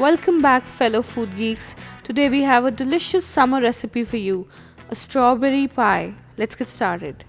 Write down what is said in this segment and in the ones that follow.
Welcome back, fellow food geeks. Today we have a delicious summer recipe for you, a strawberry pie. Let's get started.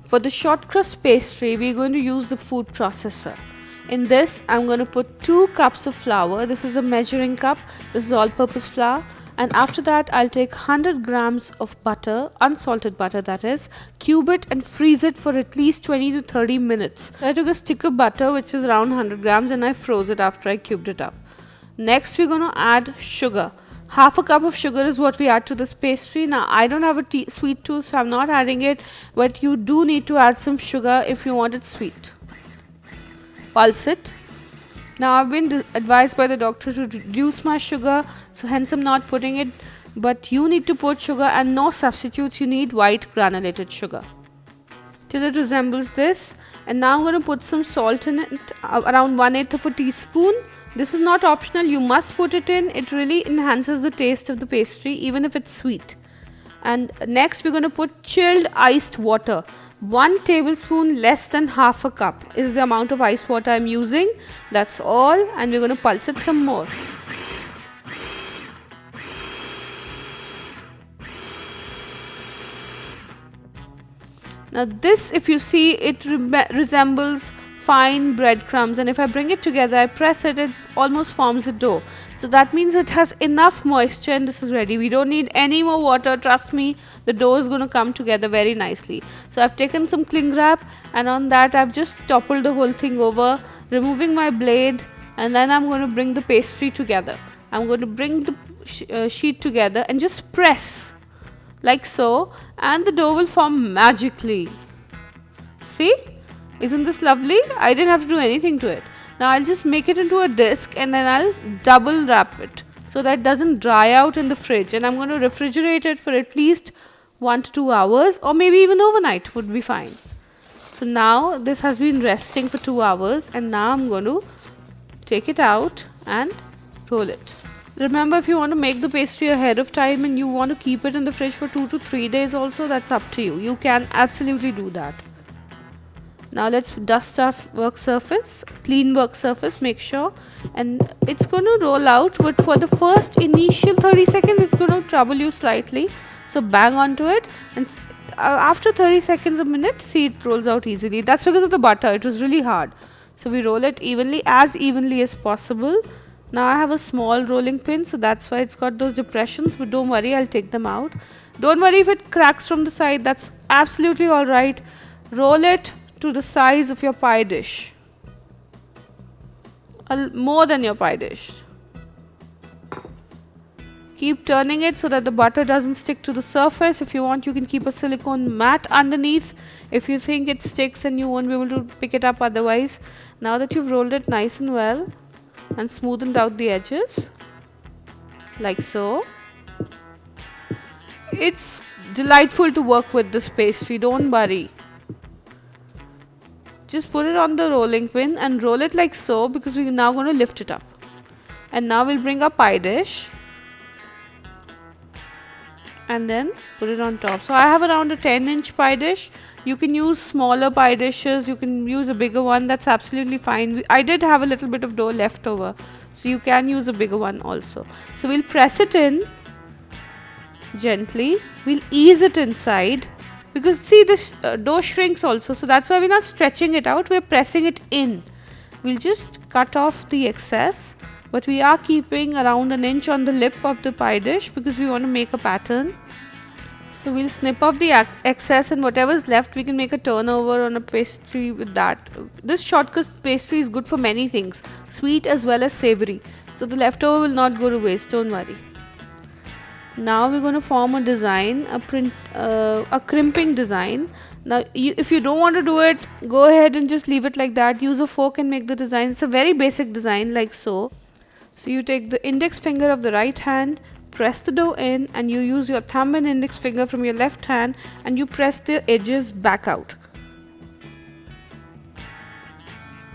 For the shortcrust pastry, we're going to use the food processor. In this, I'm going to put 2 cups of flour. This is a measuring cup. This is all-purpose flour. And after that, I'll take 100 grams of butter, unsalted butter that is, cube it and freeze it for at least 20 to 30 minutes. So I took a stick of butter which is around 100 grams and I froze it after I cubed it up. Next, we're going to add sugar. Half a cup of sugar is what we add to this pastry. Now, I don't have a sweet tooth, so I'm not adding it, but you do need to add some sugar if you want it sweet. Pulse it. Now, I've been advised by the doctor to reduce my sugar, so hence I'm not putting it, but you need to put sugar and no substitutes. You need white granulated sugar till it resembles this. And now I'm going to put some salt in it, around 1/8 of a teaspoon. This is not optional, you must put it in. It really enhances the taste of the pastry even if it's sweet. And next we're going to put chilled iced water. 1 tablespoon less than half a cup is the amount of ice water I'm using. That's all, and we're going to pulse it some more. Now this, if you see, it resembles fine breadcrumbs, and if I bring it together, I press it, it almost forms a dough. So that means it has enough moisture and this is ready. We don't need any more water, trust me, the dough is going to come together very nicely. So I've taken some cling wrap and on that I've just toppled the whole thing over, removing my blade, and then I'm going to bring the pastry together. I'm going to bring the sheet together and just press like so, and the dough will form magically. See? Isn't this lovely? I didn't have to do anything to it. Now I'll just make it into a disc and then I'll double wrap it so that it doesn't dry out in the fridge, and I'm going to refrigerate it for at least 1 to 2 hours, or maybe even overnight would be fine. So now this has been resting for 2 hours and now I'm going to take it out and roll it. Remember, if you want to make the pastry ahead of time and you want to keep it in the fridge for 2 to 3 days also, that's up to you. You can absolutely do that. Now let's dust our work surface, clean work surface, make sure, and it's going to roll out, but for the first initial 30 seconds it's going to trouble you slightly, so bang onto it, and after 30 seconds a minute, see, it rolls out easily. That's because of the butter, it was really hard. So we roll it evenly as possible. Now I have a small rolling pin, so that's why it's got those depressions, but don't worry, I'll take them out. Don't worry if it cracks from the side, that's absolutely alright. Roll it to the size of your pie dish, more than your pie dish. Keep turning it so that the butter doesn't stick to the surface. If you want, you can keep a silicone mat underneath if you think it sticks and you won't be able to pick it up otherwise. Now that you've rolled it nice and well and smoothened out the edges like so, it's delightful to work with this pastry, don't worry. Just put it on the rolling pin and roll it like so, because we're now going to lift it up. And now we'll bring our pie dish and then put it on top. So I have around a 10-inch pie dish. You can use smaller pie dishes, you can use a bigger one, that's absolutely fine. I did have a little bit of dough left over, so you can use a bigger one also. So we'll press it in gently, we'll ease it inside, because see, this dough shrinks also, so that's why we're not stretching it out, we're pressing it in. We'll just cut off the excess, but we are keeping around an inch on the lip of the pie dish because we want to make a pattern. So we'll snip off the excess, and whatever is left we can make a turnover on a pastry with that. This shortcrust pastry is good for many things, sweet as well as savory, so the leftover will not go to waste, don't worry. Now we're going to form a design, a crimping design. Now if you don't want to do it, go ahead and just leave it like that. Use a fork and make the design. It's a very basic design like so. So you take the index finger of the right hand, press the dough in, and you use your thumb and index finger from your left hand and you press the edges back out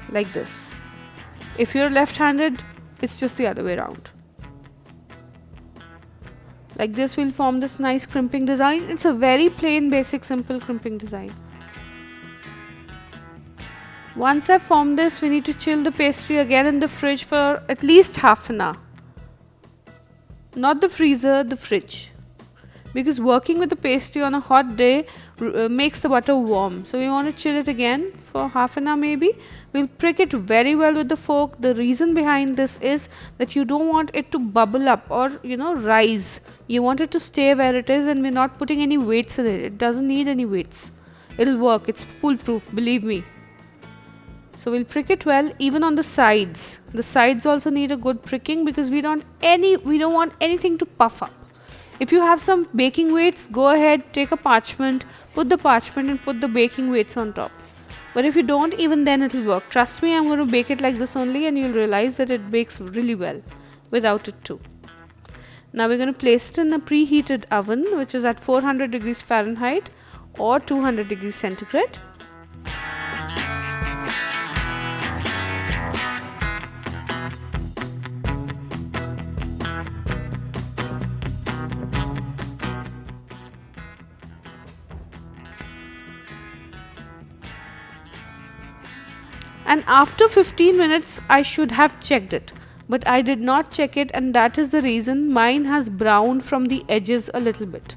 like this. If you're left-handed, it's just the other way around. Like this, we'll form this nice crimping design. It's a very plain, basic, simple crimping design. Once I've formed this, we need to chill the pastry again in the fridge for at least half an hour. Not the freezer, the fridge. Because working with the pastry on a hot day makes the butter warm. So we want to chill it again for half an hour maybe. We'll prick it very well with the fork. The reason behind this is that you don't want it to bubble up or rise. You want it to stay where it is, and we're not putting any weights in it. It doesn't need any weights. It'll work. It's foolproof, believe me. So we'll prick it well, even on the sides. The sides also need a good pricking because we don't want anything to puff up. If you have some baking weights, go ahead, take a parchment, put the parchment and put the baking weights on top. But if you don't, even then it'll work. Trust me, I'm going to bake it like this only, and you'll realize that it bakes really well without it too. Now we're going to place it in a preheated oven, which is at 400 degrees Fahrenheit or 200 degrees centigrade. And after 15 minutes I should have checked it, but I did not check it, and that is the reason mine has browned from the edges a little bit.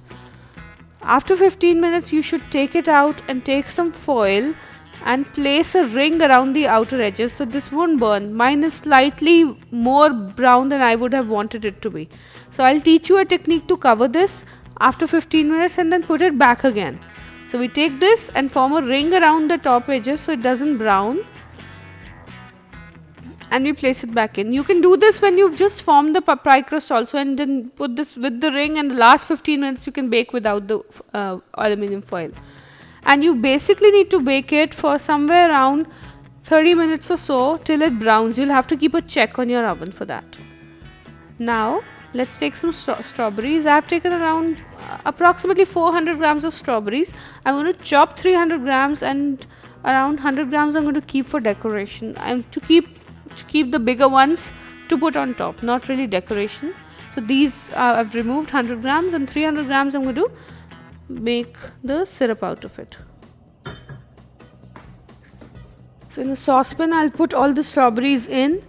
After 15 minutes you should take it out and take some foil and place a ring around the outer edges so this won't burn. Mine is slightly more brown than I would have wanted it to be. So I'll teach you a technique to cover this after 15 minutes and then put it back again. So we take this and form a ring around the top edges so it doesn't brown, and we place it back in. You can do this when you've just formed the pie crust also, and then put this with the ring, and the last 15 minutes you can bake without the aluminium foil. And you basically need to bake it for somewhere around 30 minutes or so till it browns. You'll have to keep a check on your oven for that. Now let's take some strawberries. I've taken around approximately 400 grams of strawberries. I'm going to chop 300 grams and around 100 grams I'm going to keep for decoration. And to keep the bigger ones to put on top, not really decoration. So these I've removed 100 grams, and 300 grams I'm going to make the syrup out of it. So in the saucepan I'll put all the strawberries in,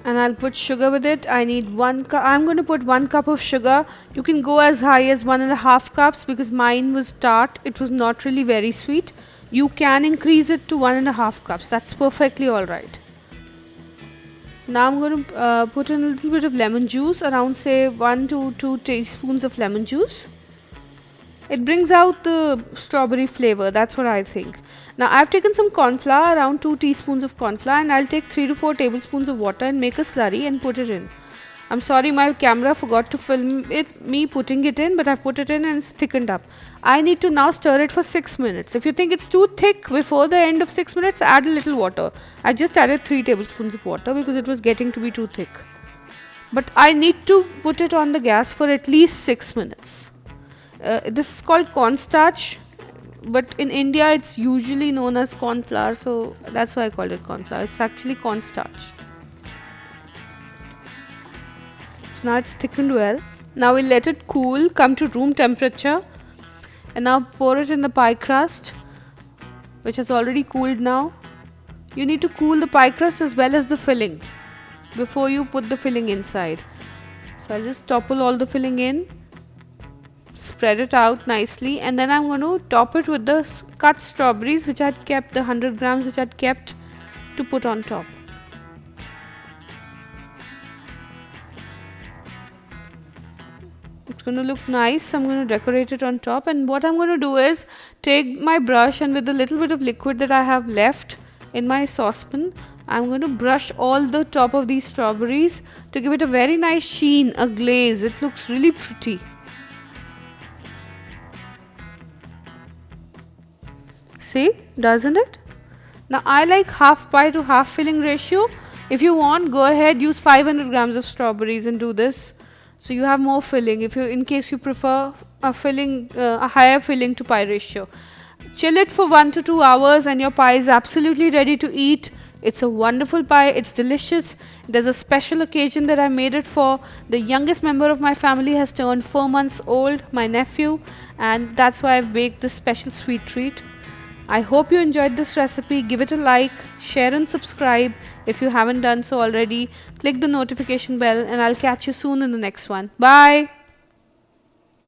and I'll put sugar with it. I need 1 cup. I'm going to put 1 cup of sugar. You can go as high as 1.5 cups because mine was tart. It was not really very sweet. You can increase it to 1.5 cups. That's perfectly alright. Now I'm going to put in a little bit of lemon juice, around say 1 to 2 teaspoons of lemon juice. It brings out the strawberry flavor, that's what I think. Now I've taken some cornflour, around 2 teaspoons of cornflour, and I'll take 3 to 4 tablespoons of water and make a slurry and put it in. I'm sorry, my camera forgot to film me putting it in, but I've put it in and it's thickened up. I need to now stir it for 6 minutes. If you think it's too thick before the end of 6 minutes, add a little water. I just added 3 tablespoons of water because it was getting to be too thick. But I need to put it on the gas for at least 6 minutes. This is called cornstarch, but in India it's usually known as cornflour, so that's why I called it cornflour. It's actually cornstarch. So now it's thickened well. Now we'll let it cool, come to room temperature, and now pour it in the pie crust, which has already cooled now. You need to cool the pie crust as well as the filling before you put the filling inside. So I'll just topple all the filling in, spread it out nicely, and then I'm going to top it with the cut strawberries which I had kept, the 100 grams which I had kept to put on top. It's going to look nice. I'm going to decorate it on top, and what I'm going to do is take my brush, and with a little bit of liquid that I have left in my saucepan, I'm going to brush all the top of these strawberries to give it a very nice sheen, a glaze. It looks really pretty. See, doesn't it? Now I like half pie to half filling ratio. If you want, go ahead, use 500 grams of strawberries and do this. So you have more filling, in case you prefer a higher filling to pie ratio. Chill it for 1 to 2 hours and your pie is absolutely ready to eat. It's a wonderful pie, it's delicious. There's a special occasion that I made it for. The youngest member of my family has turned 4 months old, my nephew, and that's why I've baked this special sweet treat. I hope you enjoyed this recipe. Give it a like, share and subscribe if you haven't done so already. Click the notification bell and I'll catch you soon in the next one. Bye.